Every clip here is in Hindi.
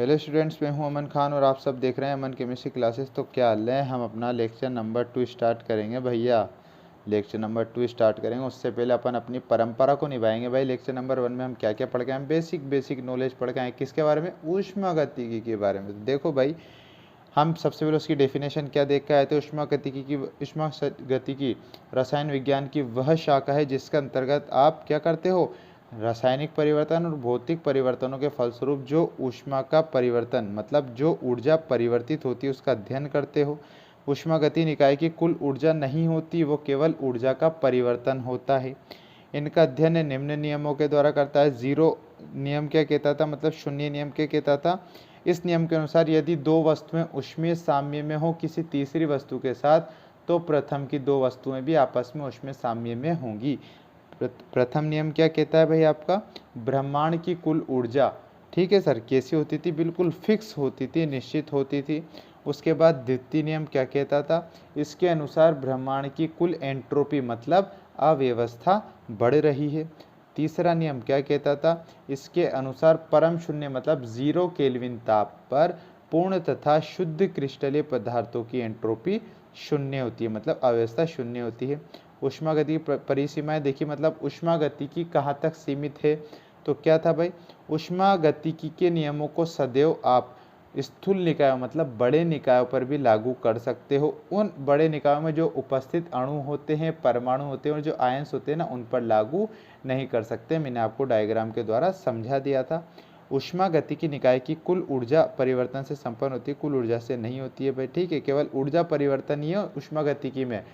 हेलो स्टूडेंट्स, मैं हूं अमन खान और आप सब देख रहे हैं अमन केमिस्ट्री क्लासेस। तो क्या लें, हम अपना लेक्चर नंबर 2 स्टार्ट करेंगे भैया। लेक्चर नंबर 2 स्टार्ट करेंगे उससे पहले अपन अपनी परंपरा को निभाएंगे भाई। लेक्चर नंबर 1 में हम क्या क्या पढ़ के आए, बेसिक नॉलेज पढ़ के आए। किसके बारे में? ऊष्मागतिकी के बारे में। तो देखो भाई, हम सबसे पहले उसकी डेफिनेशन क्या देख के आए थे। ऊष्मागतिकी रसायन विज्ञान की वह शाखा है जिसके अंतर्गत आप क्या करते हो, रासायनिक परिवर्तन और भौतिक परिवर्तनों के फलस्वरूप जो ऊष्मा का परिवर्तन मतलब जो ऊर्जा परिवर्तित होती है उसका अध्ययन करते हो। ऊष्मागतिकीय निकाय की कुल ऊर्जा नहीं होती, वो केवल ऊर्जा का परिवर्तन होता है। इनका अध्ययन निम्न नियमों के द्वारा करता है। जीरो नियम क्या कहता था, मतलब शून्य नियम क्या कहता था। इस नियम के अनुसार यदि दो वस्तुएं ऊष्मीय साम्य में हो किसी तीसरी वस्तु के साथ, तो प्रथम की दो वस्तुएं भी आपस में ऊष्मीय साम्य में होंगी। प्रथम नियम क्या कहता है भाई आपका, ब्रह्मांड की कुल ऊर्जा, ठीक है सर, कैसी होती थी? बिल्कुल फिक्स होती थी, निश्चित होती थी। उसके बाद द्वितीय नियम क्या कहता था, इसके अनुसार ब्रह्मांड की कुल एंट्रोपी मतलब अव्यवस्था बढ़ रही है। तीसरा नियम क्या कहता था, इसके अनुसार परम शून्य मतलब 0 केल्विन ताप पर पूर्ण तथा शुद्ध क्रिस्टलीय पदार्थों की एंट्रोपी शून्य होती है, मतलब अव्यवस्था शून्य होती है। ऊष्मागतिकी परिसीमाएं देखिए, मतलब ऊष्मागतिकी कहाँ तक सीमित है। तो क्या था भाई, ऊष्मागतिकी के नियमों को सदैव आप स्थूल निकायों मतलब बड़े निकायों पर भी लागू कर सकते हो। उन बड़े निकायों में जो उपस्थित अणु होते हैं, परमाणु होते हैं और जो आयंस होते हैं ना, उन पर लागू नहीं कर सकते। मैंने आपको डायग्राम के द्वारा समझा दिया था। ऊष्मागतिकी निकाय की कुल ऊर्जा परिवर्तन से संपन्न होती है, कुल ऊर्जा से नहीं होती है भाई, ठीक है। केवल ऊर्जा परिवर्तन ही है ऊष्मागतिकी में,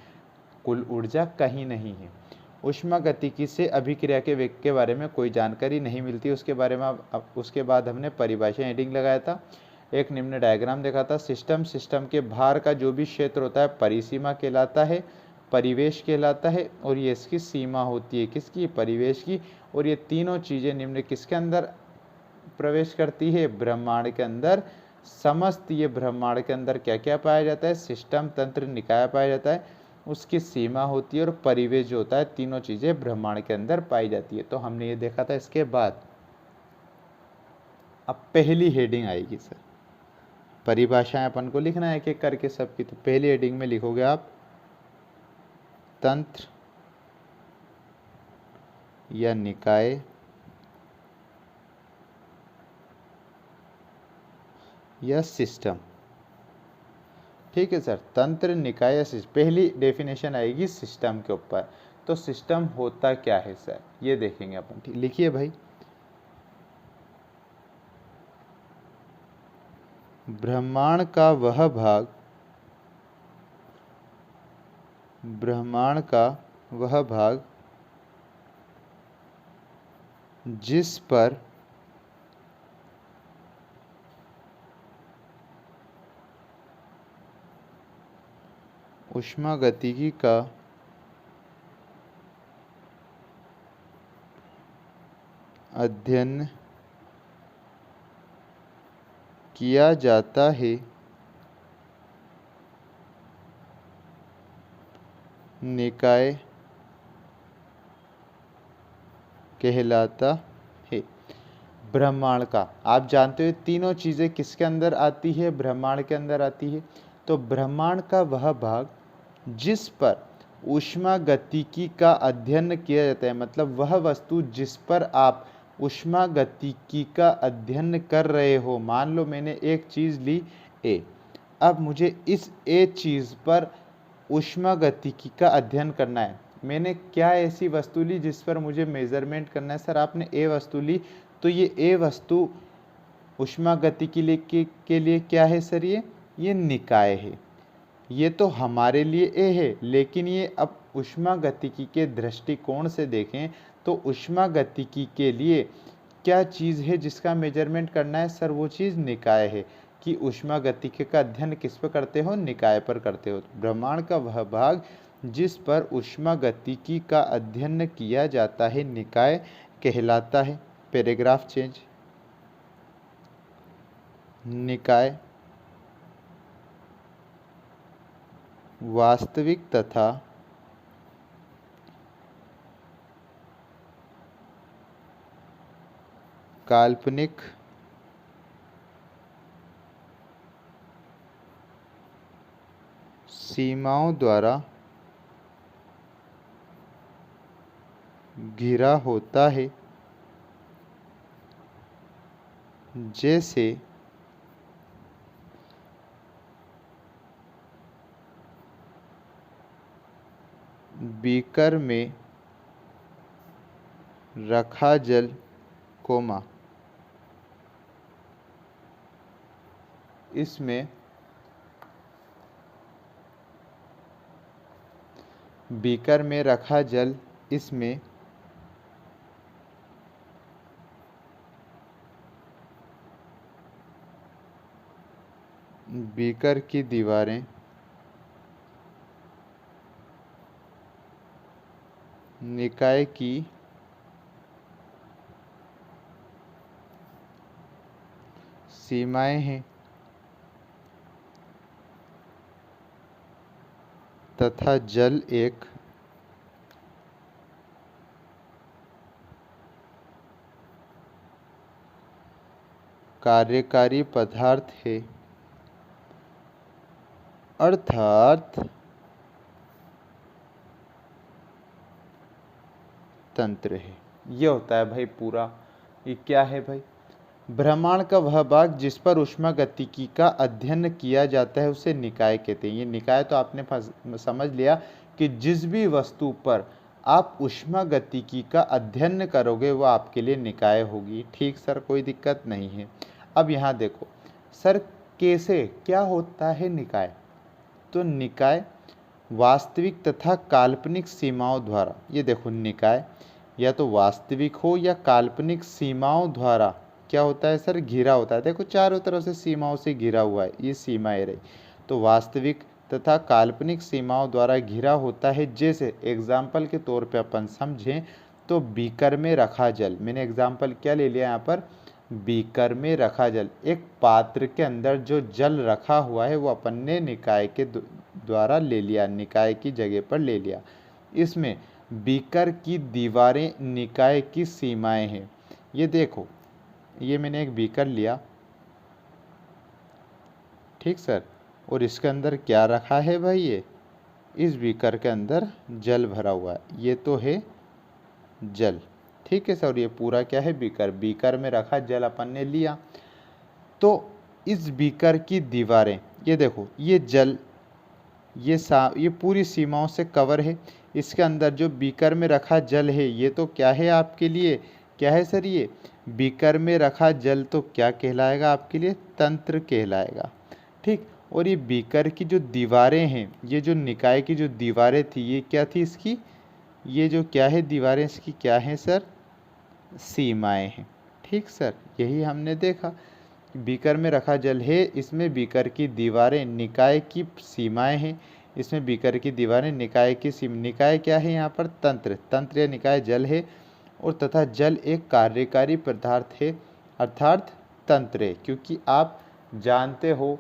कुल ऊर्जा कहीं नहीं है। ऊष्मागतिकी से अभिक्रिया के वेग के बारे में कोई जानकारी नहीं मिलती, उसके बारे में उसके बाद हमने परिभाषा हेडिंग लगाया था, एक निम्न डायग्राम देखा था। सिस्टम के बाहर का जो भी क्षेत्र होता है परिसीमा कहलाता है, परिवेश कहलाता है, और ये इसकी सीमा होती है, किसकी? परिवेश की। और ये तीनों चीजें निम्न किसके अंदर प्रवेश करती है? ब्रह्मांड के अंदर। समस्त ये ब्रह्मांड के अंदर क्या क्या पाया जाता है? सिस्टम, तंत्र, निकाय पाया जाता है, उसकी सीमा होती है और परिवेश जो होता है, तीनों चीजें ब्रह्मांड के अंदर पाई जाती है। तो हमने ये देखा था। इसके बाद अब पहली हेडिंग आएगी सर, परिभाषाएं अपन को लिखना है एक एक करके सबकी। तो पहली हेडिंग में लिखोगे आप तंत्र या निकाय या सिस्टम, ठीक है सर। तंत्र, निकाय या सिस्टम। पहली डेफिनेशन आएगी सिस्टम के ऊपर। तो सिस्टम होता क्या है सर, ये देखेंगे अपन, ठीक। लिखिए भाई, ब्रह्मांड का वह भाग, ब्रह्मांड का वह भाग जिस पर ऊष्मागतिकी का अध्ययन किया जाता है, निकाय कहलाता है। ब्रह्मांड का, आप जानते हो तीनों चीजें किसके अंदर आती है? ब्रह्मांड के अंदर आती है। तो ब्रह्मांड का वह भाग जिस पर ऊष्मागतिकी का अध्ययन किया जाता है, मतलब वह वस्तु जिस पर आप ऊष्मागतिकी का अध्ययन कर रहे हो। मान लो मैंने एक चीज ली ए, अब मुझे इस ए चीज पर ऊष्मागतिकी का अध्ययन करना है। मैंने क्या ऐसी वस्तु ली जिस पर मुझे मेजरमेंट करना है? सर आपने ए वस्तु ली, तो ये ए वस्तु ऊष्मागतिकी के लिए क्या है सर? ये निकाय है। ये तो हमारे लिए ए है, लेकिन ये अब ऊष्मागतिकी के दृष्टिकोण से देखें तो ऊष्मागतिकी के लिए क्या चीज़ है जिसका मेजरमेंट करना है? सर वो चीज़ निकाय है। कि ऊष्मागतिकी का अध्ययन किस पर करते हो? निकाय पर करते हो। ब्रह्मांड का वह भाग जिस पर ऊष्मागतिकी का अध्ययन किया जाता है, निकाय कहलाता है। Paragraph change. निकाय वास्तविक तथा काल्पनिक सीमाओं द्वारा घिरा होता है, जैसे बीकर में रखा जल, कोमा इसमें बीकर में रखा जल, इसमें बीकर की दीवारें निकाय की सीमाएं हैं तथा जल एक कार्यकारी पदार्थ है, अर्थात तंत्र है। ये होता है भाई पूरा। ये क्या है भाई? ब्रह्मांड का वह भाग जिस पर ऊष्मागतिकी का अध्ययन किया जाता है उसे निकाय कहते हैं। ये निकाय तो आपने समझ लिया कि जिस भी वस्तु पर आप ऊष्मागतिकी का अध्ययन करोगे वो आपके लिए निकाय होगी। ठीक सर, कोई दिक्कत नहीं है। अब यहाँ देखो सर, कैसे क्या होता है निकाय? तो निकाय वास्तविक तथा काल्पनिक सीमाओं द्वारा, ये देखो निकाय या तो वास्तविक हो या काल्पनिक सीमाओं द्वारा क्या होता है सर? घिरा होता है। देखो चारों तरफ से सीमाओं से घिरा हुआ है, ये सीमाएं रही। तो वास्तविक तथा काल्पनिक सीमाओं द्वारा घिरा होता है। जैसे एग्जाम्पल के तौर पे अपन समझें तो बीकर में रखा जल, मैंने एग्जाम्पल क्या ले लिया यहाँ पर? बीकर में रखा जल। एक पात्र के अंदर जो जल रखा हुआ है वो अपन ने निकाय के द्वारा ले लिया, निकाय की जगह पर ले लिया। इसमें बीकर की दीवारें निकाय की सीमाएं हैं। ये देखो, ये मैंने एक बीकर लिया, ठीक सर, और इसके अंदर क्या रखा है भाई? ये इस बीकर के अंदर जल भरा हुआ है, ये तो है जल, ठीक है सर। और ये पूरा क्या है? बीकर। बीकर में रखा जल अपन ने लिया। तो इस बीकर की दीवारें, ये देखो ये जल, ये पूरी सीमाओं से कवर है। इसके अंदर जो बीकर में रखा जल है ये तो क्या है आपके लिए? क्या है सर? ये बीकर में रखा जल तो क्या कहलाएगा आपके लिए? तंत्र कहलाएगा, ठीक। और ये बीकर की जो दीवारें हैं, ये जो निकाय की जो दीवारें थी, ये क्या थी इसकी? ये जो क्या है दीवारें इसकी क्या है सर? सीमाएं हैं, ठीक सर। यही हमने देखा, बीकर में रखा जल है, इसमें बीकर की दीवारें निकाय की सीमाएं हैं। इसमें बीकर की दीवारें निकाय की निकाय क्या है यहाँ पर? तंत्र। तंत्र या निकाय जल है, और तथा जल एक कार्यकारी पदार्थ है, अर्थात तंत्र है। क्योंकि आप जानते हो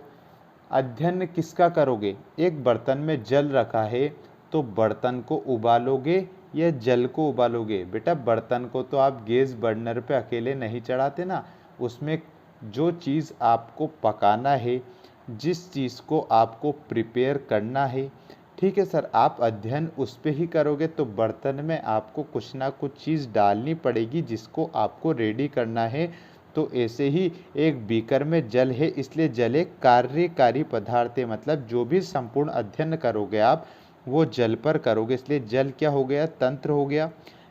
अध्ययन किसका करोगे? एक बर्तन में जल रखा है तो बर्तन को उबालोगे या जल को उबालोगे? बेटा बर्तन को तो आप गैस बर्नर पे अकेले नहीं चढ़ाते ना, उसमें जो चीज़ आपको पकाना है, जिस चीज़ को आपको प्रिपेयर करना है, ठीक है सर, आप अध्ययन उस पे ही करोगे तो बर्तन में आपको कुछ ना कुछ चीज़ डालनी पड़ेगी जिसको आपको रेडी करना है। तो ऐसे ही एक बीकर में जल है, इसलिए जल एक कार्यकारी पदार्थ है। मतलब जो भी संपूर्ण अध्ययन करोगे आप वो जल पर करोगे, इसलिए जल क्या हो गया? तंत्र हो गया,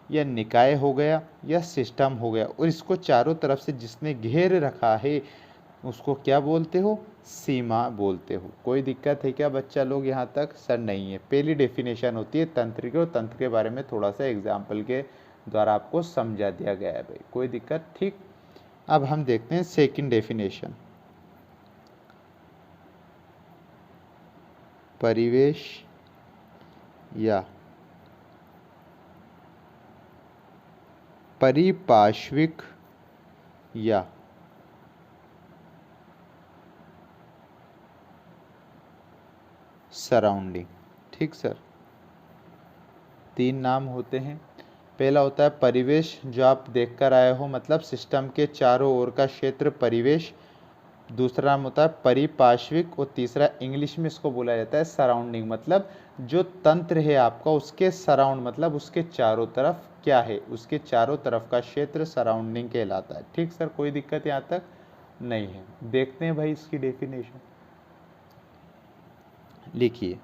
या निकाय हो गया, या सिस्टम हो गया। और इसको चारों तरफ से जिसने घेर रखा है उसको क्या बोलते हो? सीमा बोलते हो। कोई दिक्कत है क्या बच्चा लोग यहाँ तक? सर नहीं है। पहली डेफिनेशन होती है तंत्र की, और तंत्र के बारे में थोड़ा सा एग्जाम्पल के द्वारा आपको समझा दिया गया है भाई, कोई दिक्कत? ठीक। अब हम देखते हैं सेकंड डेफिनेशन, परिवेश या परिपार्श्विक या सराउंडिंग, ठीक सर। तीन नाम होते हैं। पहला होता है परिवेश, जो आप देखकर आए हो, मतलब सिस्टम के चारों ओर का क्षेत्र परिवेश। दूसरा नाम होता है परिपार्श्विक और तीसरा इंग्लिश में इसको बोला जाता है सराउंडिंग। मतलब जो तंत्र है आपका उसके सराउंड मतलब उसके चारों तरफ क्या है, उसके चारों तरफ का क्षेत्र सराउंडिंग कहलाता है। ठीक सर, कोई दिक्कत यहाँ तक नहीं है। देखते हैं भाई इसकी डेफिनेशन। लिखिए,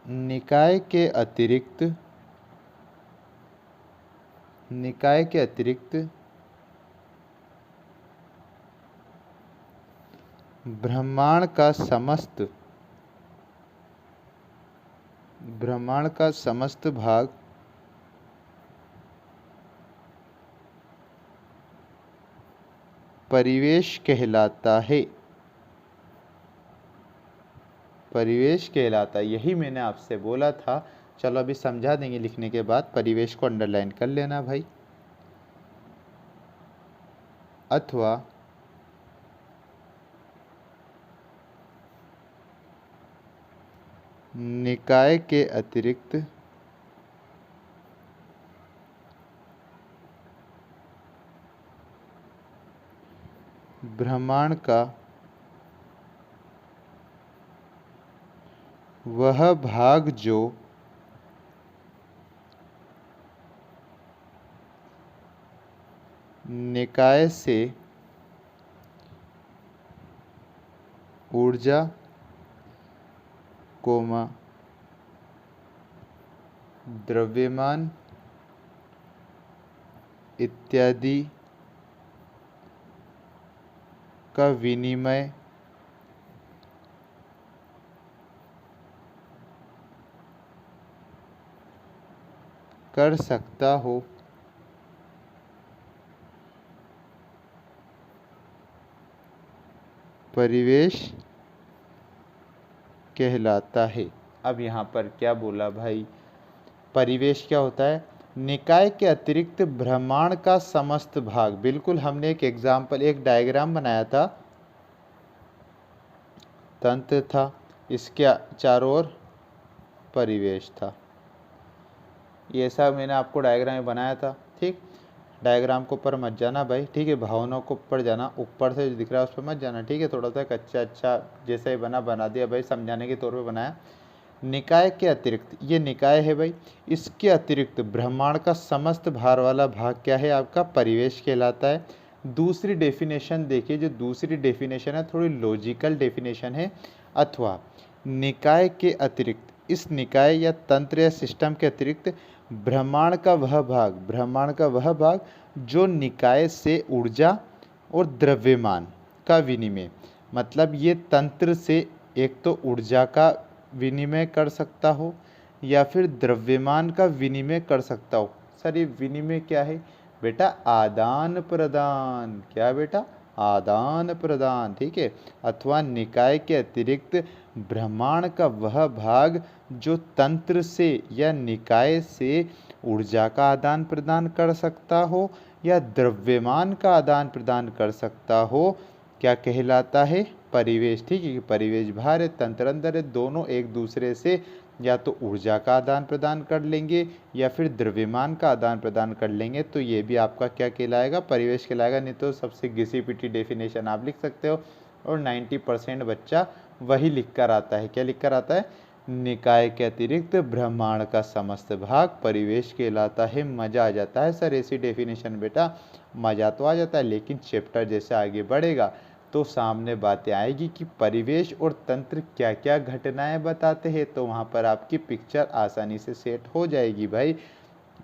निकाय के अतिरिक्त ब्रह्मांड का समस्त भाग परिवेश कहलाता है। परिवेश कहलाता है, यही मैंने आपसे बोला था। चलो अभी समझा देंगे लिखने के बाद। परिवेश को अंडरलाइन कर लेना भाई। अथवा निकाय के अतिरिक्त ब्रह्मांड का वह भाग जो निकाय से ऊर्जा द्रव्यमान इत्यादि का विनिमय कर सकता हो, परिवेश कहलाता है। अब यहाँ पर क्या बोला भाई, परिवेश क्या होता है? निकाय के अतिरिक्त ब्रह्मांड का समस्त भाग। बिल्कुल, हमने एक एग्जाम्पल, एक डायग्राम बनाया था। तंत्र था, इसके चारों ओर परिवेश था। ये सब मैंने आपको डायग्राम बनाया था। ठीक, डायग्राम को ऊपर मत जाना भाई। ठीक है, भावनाओं को ऊपर जाना, ऊपर से जो दिख रहा है उस पर मत जाना। ठीक है, थोड़ा सा अच्छा जैसा ही बना दिया भाई, समझाने के तौर पे बनाया। निकाय के अतिरिक्त, ये निकाय है भाई, इसके अतिरिक्त ब्रह्मांड का समस्त भार वाला भाग क्या है आपका? परिवेश कहलाता है। दूसरी डेफिनेशन देखिए, जो दूसरी डेफिनेशन है थोड़ी लॉजिकल डेफिनेशन है। अथवा निकाय के अतिरिक्त, इस निकाय या तंत्र या सिस्टम के अतिरिक्त ब्रह्मांड का वह भाग जो निकाय से ऊर्जा और द्रव्यमान का विनिमय, मतलब ये तंत्र से एक तो ऊर्जा का विनिमय कर सकता हो या फिर द्रव्यमान का विनिमय कर सकता हो। सर ये विनिमय क्या है बेटा? आदान प्रदान। क्या बेटा? आदान प्रदान। ठीक है, अथवा निकाय के अतिरिक्त ब्रह्मांड का वह भाग जो तंत्र से या निकाय से ऊर्जा का आदान प्रदान कर सकता हो या द्रव्यमान का आदान प्रदान कर सकता हो, क्या कहलाता है? परिवेश। ठीक है, परिवेश बाहर है, तंत्र अंदर है, दोनों एक दूसरे से या तो ऊर्जा का आदान प्रदान कर लेंगे या फिर द्रव्यमान का आदान प्रदान कर लेंगे, तो ये भी आपका क्या कहलाएगा? परिवेश कहलाएगा। नहीं तो सबसे घिसी पिटी डेफिनेशन आप लिख सकते हो और 90% बच्चा वही लिख कर आता है। क्या लिख कर आता है? निकाय के अतिरिक्त ब्रह्मांड का समस्त भाग परिवेश कहलाता है। मजा आ जाता है सर ऐसी डेफिनेशन बेटा, मजा तो आ जाता है, लेकिन चैप्टर जैसे आगे बढ़ेगा तो सामने बातें आएगी कि परिवेश और तंत्र क्या क्या घटनाएं बताते हैं, तो वहाँ पर आपकी पिक्चर आसानी से सेट हो जाएगी भाई।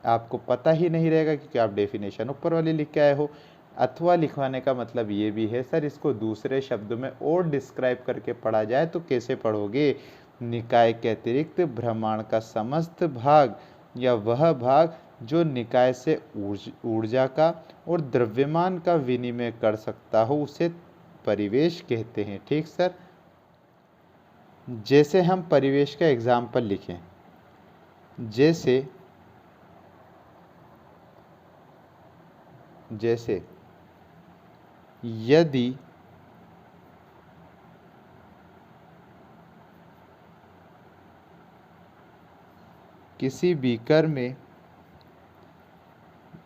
आपको पता ही नहीं रहेगा क्योंकि आप डेफिनेशन ऊपर वाली लिख के आए हो। अथवा लिखवाने का मतलब ये भी है सर, इसको दूसरे शब्दों में और डिस्क्राइब करके पढ़ा जाए तो कैसे पढ़ोगे? निकाय के अतिरिक्त ब्रह्मांड का समस्त भाग या वह भाग जो निकाय से ऊर्जा का और द्रव्यमान का विनिमय कर सकता हो, उसे परिवेश कहते हैं। ठीक सर, जैसे हम परिवेश का एग्जाम्पल लिखें, जैसे यदि किसी बीकर में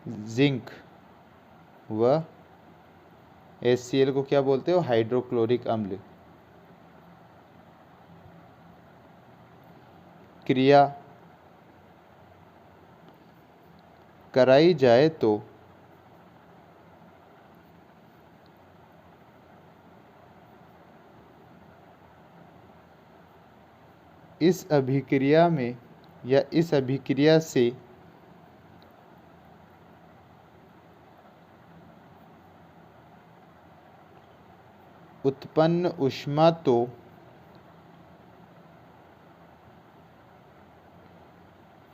जिंक वह HCl को क्या बोलते हो? हाइड्रोक्लोरिक अम्ल। क्रिया कराई जाए तो इस अभिक्रिया में या इस अभिक्रिया से उत्पन्न ऊष्मा तो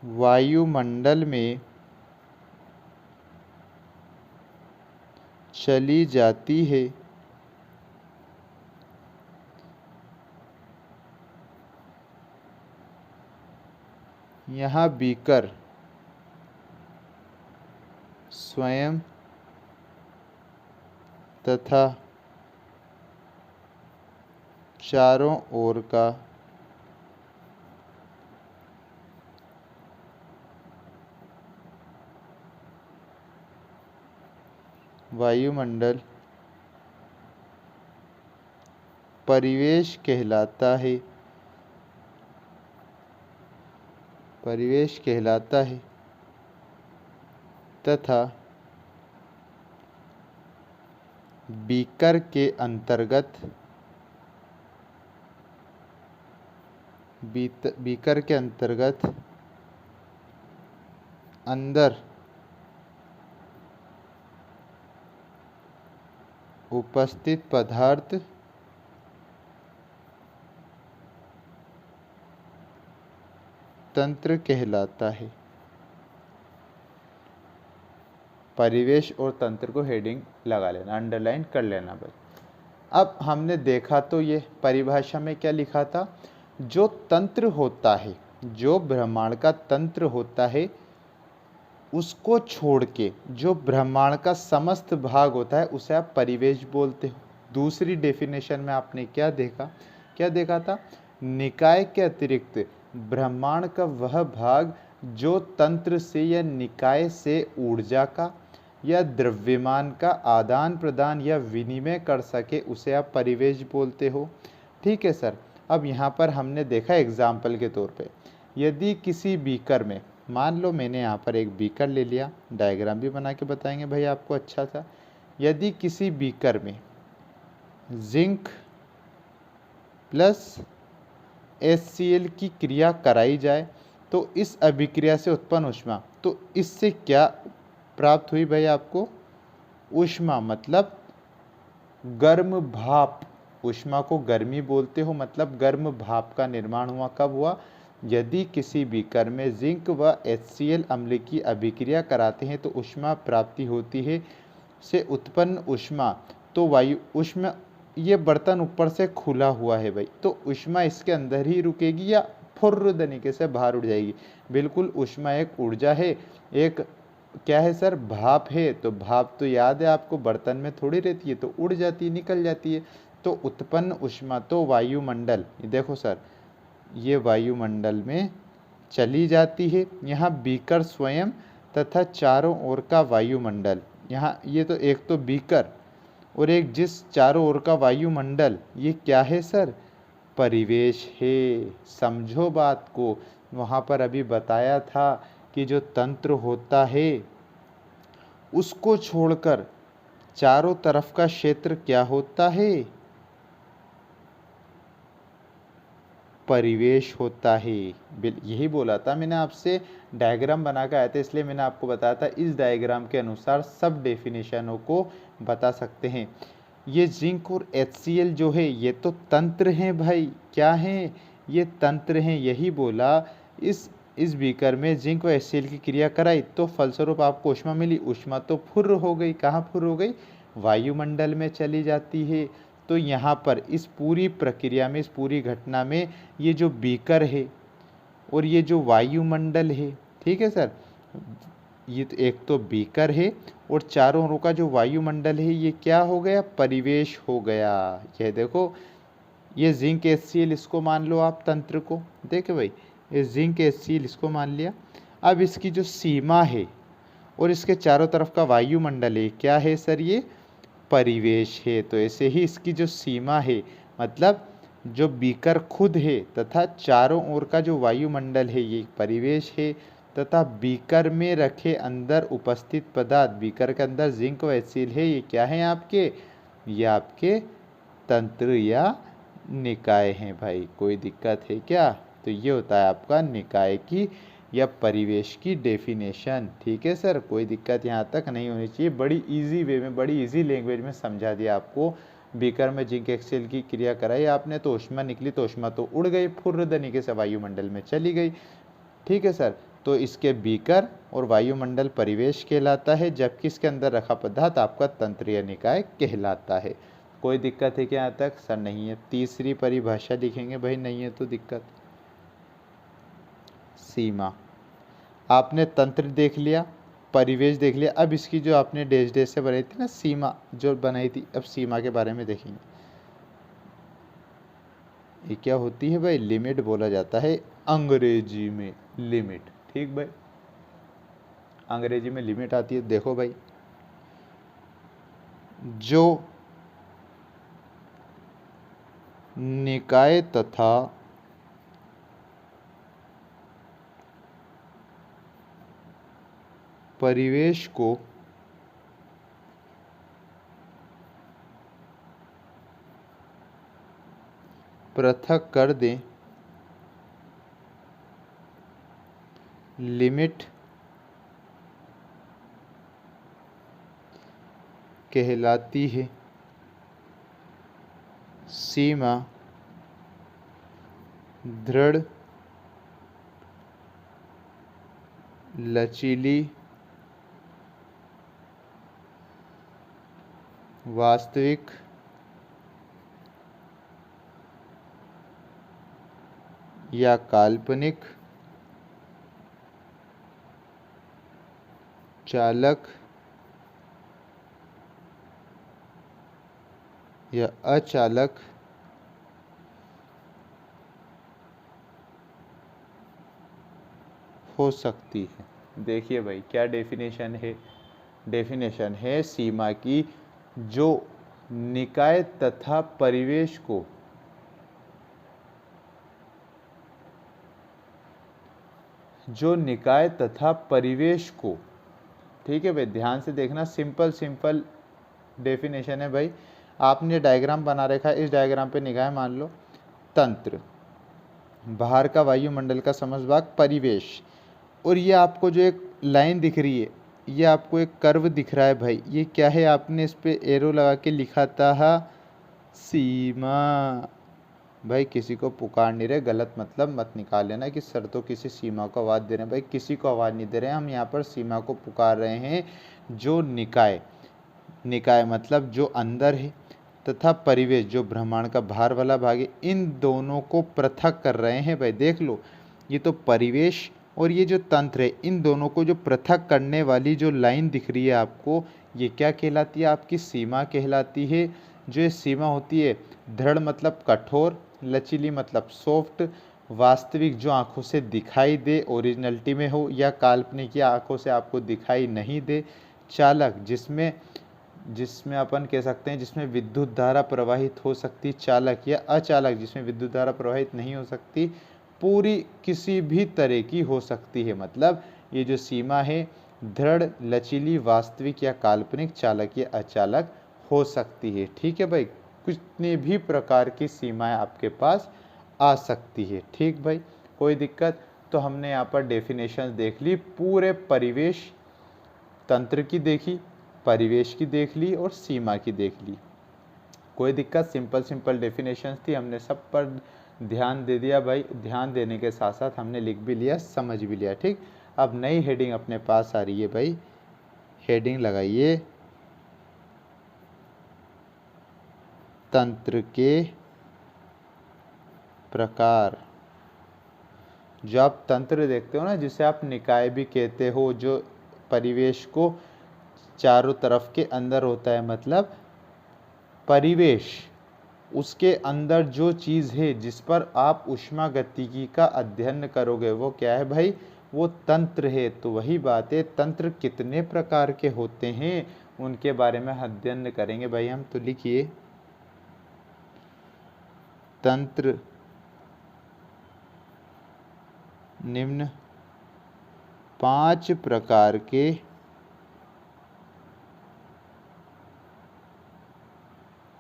वायुमंडल में चली जाती है। यहाँ बीकर स्वयं तथा चारों ओर का वायुमंडल परिवेश कहलाता है। परिवेश कहलाता है तथा बीकर के अंतर्गत अंदर उपस्थित पदार्थ तंत्र कहलाता है। परिवेश और तंत्र को हेडिंग लगा लेना, अंडरलाइन कर लेना भाई। अब हमने देखा तो ये परिभाषा में क्या लिखा था? जो तंत्र होता है, जो ब्रह्मांड का तंत्र होता है, उसको छोड़ के जो ब्रह्मांड का समस्त भाग होता है उसे आप परिवेश बोलते हो। दूसरी डेफिनेशन में आपने क्या देखा था? निकाय के अतिरिक्त ब्रह्मांड का वह भाग जो तंत्र से या निकाय से ऊर्जा का या द्रव्यमान का आदान प्रदान या विनिमय कर सके उसे आप परिवेश बोलते हो। ठीक है सर। अब यहाँ पर हमने देखा एग्जाम्पल के तौर पे, यदि किसी बीकर में, मान लो मैंने यहाँ पर एक बीकर ले लिया, डायग्राम भी बना के बताएंगे भाई आपको अच्छा सा। यदि किसी बीकर में जिंक प्लस HCl की क्रिया कराई जाए तो इस अभिक्रिया से उत्पन्न ऊष्मा, तो इससे क्या प्राप्त हुई भाई आपको? ऊष्मा मतलब गर्म भाप। ऊष्मा को गर्मी बोलते हो, मतलब गर्म भाप का निर्माण हुआ। कब हुआ? यदि किसी बीकर में जिंक व HCl अम्ल की अभिक्रिया कराते हैं तो ऊष्मा प्राप्ति होती है। से उत्पन्न ऊष्मा तो वायु ऊष्मा, ये बर्तन ऊपर से खुला हुआ है भाई, तो ऊष्मा इसके अंदर ही रुकेगी या फुर्र तरीके से बाहर उड़ जाएगी? बिल्कुल, ऊष्मा एक ऊर्जा है, एक क्या है सर? भाप है। तो भाप तो याद है आपको, बर्तन में थोड़ी रहती है, तो उड़ जाती है, निकल जाती है। तो उत्पन्न ऊष्मा तो वायुमंडल, देखो सर, ये वायुमंडल में चली जाती है। यहाँ बीकर स्वयं तथा चारों ओर का वायुमंडल, यहाँ ये तो एक तो बीकर और एक जिस चारों ओर का वायुमंडल, ये क्या है सर? परिवेश है। समझो बात को। वहाँ पर अभी बताया था कि जो तंत्र होता है उसको छोड़कर चारों तरफ का क्षेत्र क्या होता है? परिवेश होता है। यही बोला था मैंने आपसे, डायग्राम बना के आए थे, इसलिए मैंने आपको बताया था इस डायग्राम के अनुसार सब डेफिनेशनों को बता सकते हैं। ये जिंक और HCl जो है ये तो तंत्र हैं भाई। क्या हैं? ये तंत्र हैं। यही बोला, इस बीकर में जिंक व HCl की क्रिया कराई तो फलस्वरूप आपको ऊष्मा मिली। ऊष्मा तो फुर्र हो गई। कहाँ फुर्र हो गई? वायुमंडल में चली जाती है। तो यहाँ पर इस पूरी प्रक्रिया में, इस पूरी घटना में, ये जो बीकर है और ये जो वायुमंडल है, ठीक है सर, ये तो एक तो बीकर है और चारों ओर का जो वायुमंडल है ये क्या हो गया? परिवेश हो गया। यह देखो, ये जिंक HCl इसको मान लो आप तंत्र को, देखे भाई, ये जिंक HCl इसको मान लिया। अब इसकी जो सीमा है और इसके चारों तरफ का वायुमंडल है, क्या है सर ये? परिवेश है। तो ऐसे ही इसकी जो सीमा है, मतलब जो बीकर खुद है तथा चारों ओर का जो वायुमंडल है ये परिवेश है, तथा बीकर में रखे अंदर उपस्थित पदार्थ, बीकर के अंदर जिंक व एसिड है, ये क्या है आपके? ये आपके तंत्र या निकाय हैं भाई। कोई दिक्कत है क्या? तो ये होता है आपका निकाय की या परिवेश की डेफिनेशन। ठीक है सर, कोई दिक्कत यहाँ तक नहीं होनी चाहिए। बड़ी इजी वे में, बड़ी इजी लैंग्वेज में समझा दिया आपको। बीकर में जिंक एक्सेल की क्रिया कराई आपने तो ऊष्मा निकली, तो ऊष्मा तो उड़ गई, फुर्र तरीके से वायुमंडल में चली गई। ठीक है सर, तो इसके बीकर और वायुमंडल परिवेश कहलाता है, जबकि इसके अंदर रखा पदार्थ आपका तंत्र या निकाय कहलाता है। कोई दिक्कत है क्या यहाँ तक? सर नहीं है। तीसरी परिभाषा लिखेंगे भाई, नहीं है तो दिक्कत। सीमा, आपने तंत्र देख लिया, परिवेश देख लिया, अब इसकी जो आपने डैश डैश से बनाई थी ना सीमा, जो बनाई थी, अब सीमा के बारे में देखेंगे। ये क्या होती है भाई? लिमिट बोला जाता है अंग्रेजी में, लिमिट। ठीक भाई, अंग्रेजी में लिमिट आती है। देखो भाई, जो निकाय तथा परिवेश को पृथक कर दें, लिमिट कहलाती है। सीमा दृढ़, लचीली, वास्तविक या काल्पनिक, चालक या अचालक हो सकती है। देखिए भाई, क्या डेफिनेशन है? डेफिनेशन है सीमा की, जो निकाय तथा परिवेश को ठीक है भाई, ध्यान से देखना, सिंपल डेफिनेशन है भाई। आपने डायग्राम बना रखा है, इस डायग्राम पे निगाह मान लो। तंत्र, बाहर का वायुमंडल का समभाग परिवेश, और ये आपको जो एक लाइन दिख रही है, ये आपको एक कर्व दिख रहा है भाई, ये क्या है? आपने इस पे एरो लगा के लिखा था सीमा। भाई किसी को पुकार नहीं रहे, गलत मतलब मत निकाल लेना कि सर तो किसी सीमा को आवाज़ दे रहे हैं। भाई किसी को आवाज़ नहीं दे रहे हैं, हम यहाँ पर सीमा को पुकार रहे हैं। जो निकाय मतलब जो अंदर है, तथा परिवेश जो ब्रह्मांड का बाहर वाला भाग है, इन दोनों को पृथक कर रहे हैं भाई। देख लो, ये तो परिवेश और ये जो तंत्र है, इन दोनों को जो पृथक करने वाली जो लाइन दिख रही है आपको, ये क्या कहलाती है? आपकी सीमा कहलाती है। जो ये सीमा होती है, दृढ़ मतलब कठोर, लचीली मतलब सॉफ्ट, वास्तविक जो आंखों से दिखाई दे, ओरिजिनलिटी में हो, या काल्पनिक या आंखों से आपको दिखाई नहीं दे, चालक जिसमें अपन कह सकते हैं जिसमें विद्युत धारा प्रवाहित हो सकती, चालक या अचालक जिसमें विद्युत धारा प्रवाहित नहीं हो सकती, पूरी किसी भी तरह की हो सकती है। मतलब ये जो सीमा है, दृढ़, लचीली, वास्तविक या काल्पनिक, चालक या अचालक हो सकती है। ठीक है भाई, कितने भी प्रकार की सीमाएं आपके पास आ सकती है। ठीक भाई, कोई दिक्कत? तो हमने यहाँ पर डेफिनेशन देख ली, पूरे परिवेश तंत्र की देखी, परिवेश की देख ली और सीमा की देख ली। कोई दिक्कत? सिंपल डेफिनेशंस थी, हमने सब पर ध्यान दे दिया भाई। ध्यान देने के साथ साथ हमने लिख भी लिया, समझ भी लिया। ठीक, अब नई हेडिंग अपने पास आ रही है भाई, हेडिंग लगाइए तंत्र के प्रकार। जो आप तंत्र देखते हो ना, जिसे आप निकाय भी कहते हो, जो परिवेश को चारों तरफ के अंदर होता है, मतलब परिवेश, उसके अंदर जो चीज़ है जिस पर आप ऊष्मागतिकी का अध्ययन करोगे, वो क्या है भाई? वो तंत्र है। तो वही बात है, तंत्र कितने प्रकार के होते हैं उनके बारे में अध्ययन करेंगे भाई हम। तो लिखिए, तंत्र निम्न 5 प्रकार के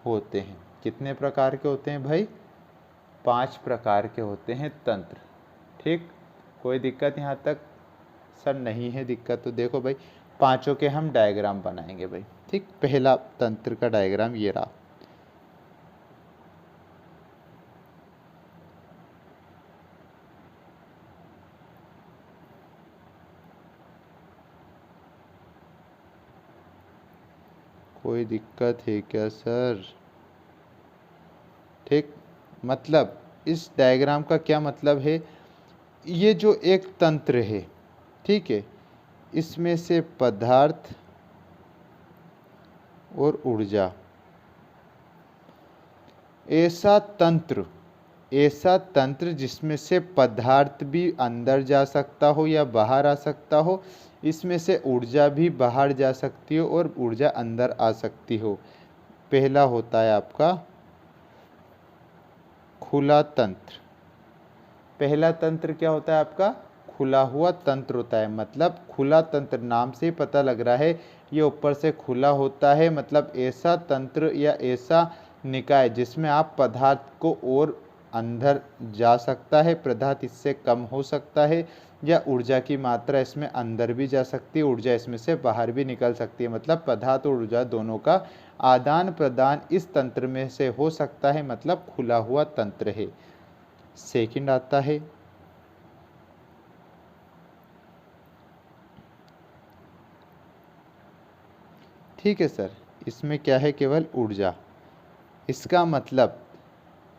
होते हैं। कितने प्रकार के होते हैं भाई? 5 प्रकार के होते हैं तंत्र। ठीक, कोई दिक्कत यहाँ तक सर? नहीं है दिक्कत। तो देखो भाई, पांचों के हम डायग्राम बनाएंगे भाई। ठीक, पहला तंत्र का डायग्राम ये रहा। कोई दिक्कत है क्या सर? ठीक, मतलब इस डायग्राम का क्या मतलब है? ये जो एक तंत्र है, ठीक है, इसमें से पदार्थ और ऊर्जा, ऐसा तंत्र जिसमें से पदार्थ भी अंदर जा सकता हो या बाहर आ सकता हो, इसमें से ऊर्जा भी बाहर जा सकती हो और ऊर्जा अंदर आ सकती हो। पहला होता है आपका खुला तंत्र। पहला तंत्र क्या होता है आपका? खुला हुआ तंत्र होता है। मतलब खुला तंत्र, नाम से ही पता लग रहा है ये ऊपर से खुला होता है। मतलब ऐसा तंत्र या ऐसा निकाय जिसमें आप पदार्थ को और अंदर जा सकता है, पदार्थ इससे कम हो सकता है, या ऊर्जा की मात्रा इसमें अंदर भी जा सकती है, ऊर्जा इसमें से बाहर भी निकल सकती है। मतलब पदार्थ और ऊर्जा दोनों का आदान प्रदान इस तंत्र में से हो सकता है। मतलब खुला हुआ तंत्र है। सेकंड आता है ठीक है सर, इसमें क्या है? केवल ऊर्जा। इसका मतलब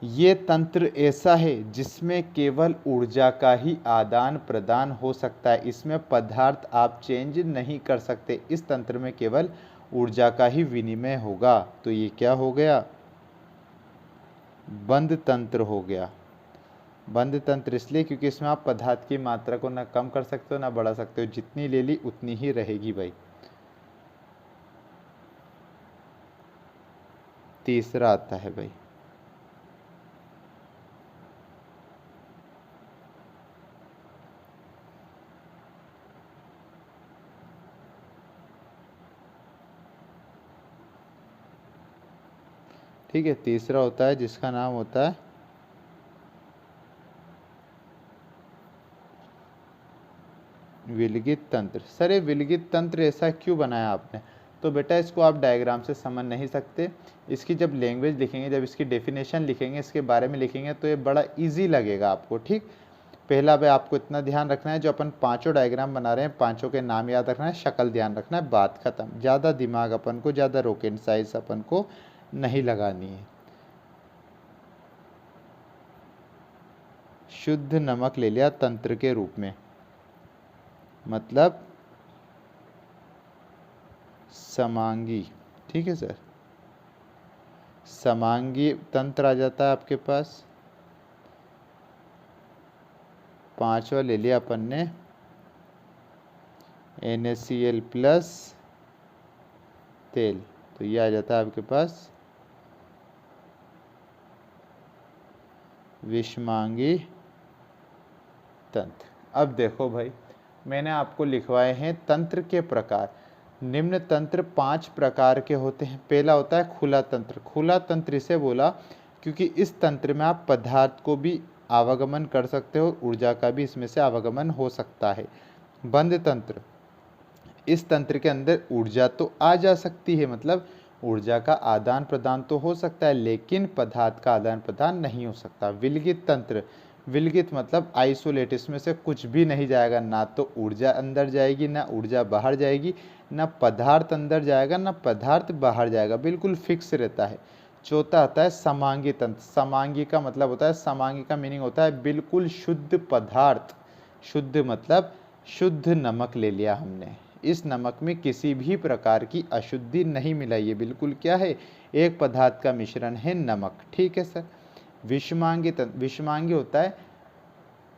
ये तंत्र ऐसा है जिसमें केवल ऊर्जा का ही आदान प्रदान हो सकता है। इसमें पदार्थ आप चेंज नहीं कर सकते। इस तंत्र में केवल ऊर्जा का ही विनिमय होगा। तो ये क्या हो गया? बंद तंत्र हो गया। बंद तंत्र इसलिए क्योंकि इसमें आप पदार्थ की मात्रा को ना कम कर सकते हो ना बढ़ा सकते हो। जितनी ले ली उतनी ही रहेगी भाई। तीसरा आता है भाई ठीक है, तीसरा होता है जिसका नाम होता है विलगित तंत्र। सर ये विलगित तंत्र ऐसा क्यों बनाया आपने? तो बेटा इसको आप डायग्राम से समझ नहीं सकते। इसकी जब लैंग्वेज लिखेंगे, जब इसकी डेफिनेशन लिखेंगे, इसके बारे में लिखेंगे, तो ये बड़ा इजी लगेगा आपको। ठीक, पहला भाई आपको इतना ध्यान रखना है, जो अपन पांचों डायग्राम बना रहे हैं, पांचों के नाम याद रखना है, शक्ल ध्यान रखना है, बात खत्म। ज़्यादा दिमाग अपन को, ज़्यादा रॉकेट साइंस अपन को नहीं लगानी है। शुद्ध नमक ले लिया तंत्र के रूप में, मतलब समांगी। ठीक है सर, समांगी तंत्र आ जाता है आपके पास। पांचवा ले लिया अपन ने NaCl प्लस तेल, तो ये आ जाता है आपके पास विषमांगी तंत्र। अब देखो भाई, मैंने आपको लिखवाए हैं तंत्र के प्रकार। निम्न तंत्र 5 प्रकार के होते हैं। पहला होता है खुला तंत्र। खुला तंत्र इसे बोला क्योंकि इस तंत्र में आप पदार्थ को भी आवागमन कर सकते हो, ऊर्जा का भी इसमें से आवागमन हो सकता है। बंद तंत्र, इस तंत्र के अंदर ऊर्जा तो आ जा सकती है, मतलब ऊर्जा का आदान प्रदान तो हो सकता है, लेकिन पदार्थ का आदान प्रदान नहीं हो सकता। विलगित तंत्र, विलगित मतलब आइसोलेट, इसमें से कुछ भी नहीं जाएगा। ना तो ऊर्जा अंदर जाएगी, ना ऊर्जा बाहर जाएगी, ना पदार्थ अंदर जाएगा, ना पदार्थ बाहर जाएगा, बिल्कुल फिक्स रहता है। चौथा आता है समांगी तंत्र। समांगी का मतलब होता है, समांगी का मीनिंग होता है बिल्कुल शुद्ध पदार्थ। शुद्ध मतलब शुद्ध नमक ले लिया हमने, इस नमक में किसी भी प्रकार की अशुद्धि नहीं मिलाई है, बिल्कुल क्या है? एक पदार्थ का मिश्रण है नमक। ठीक है सर। विषमांगी तंत्र, विषमांगी होता है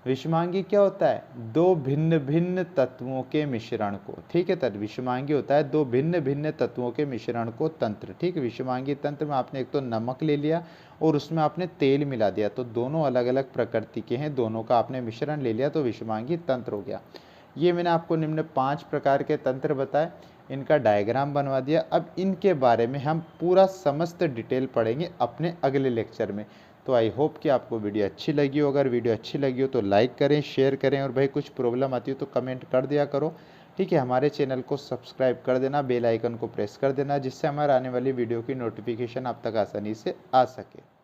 विषमांगी क्या होता है? दो भिन्न भिन्न तत्वों के मिश्रण को, ठीक है। तब विषमांगी होता है दो भिन्न भिन्न तत्वों के मिश्रण को तंत्र, ठीक है। विषमांगी तंत्र में आपने एक तो नमक ले लिया और उसमें आपने तेल मिला दिया, तो दोनों अलग अलग प्रकृति के हैं, दोनों का आपने मिश्रण ले लिया तो विषमांगी तंत्र हो गया। ये मैंने आपको निम्न 5 प्रकार के तंत्र बताए, इनका डायग्राम बनवा दिया। अब इनके बारे में हम पूरा समस्त डिटेल पढ़ेंगे अपने अगले लेक्चर में। तो आई होप कि आपको वीडियो अच्छी लगी हो। अगर वीडियो अच्छी लगी हो तो लाइक करें, शेयर करें, और भाई कुछ प्रॉब्लम आती हो तो कमेंट कर दिया करो, ठीक है। हमारे चैनल को सब्सक्राइब कर देना, बेल आइकन को प्रेस कर देना, जिससे हमारे आने वाली वीडियो की नोटिफिकेशन आप तक आसानी से आ सके।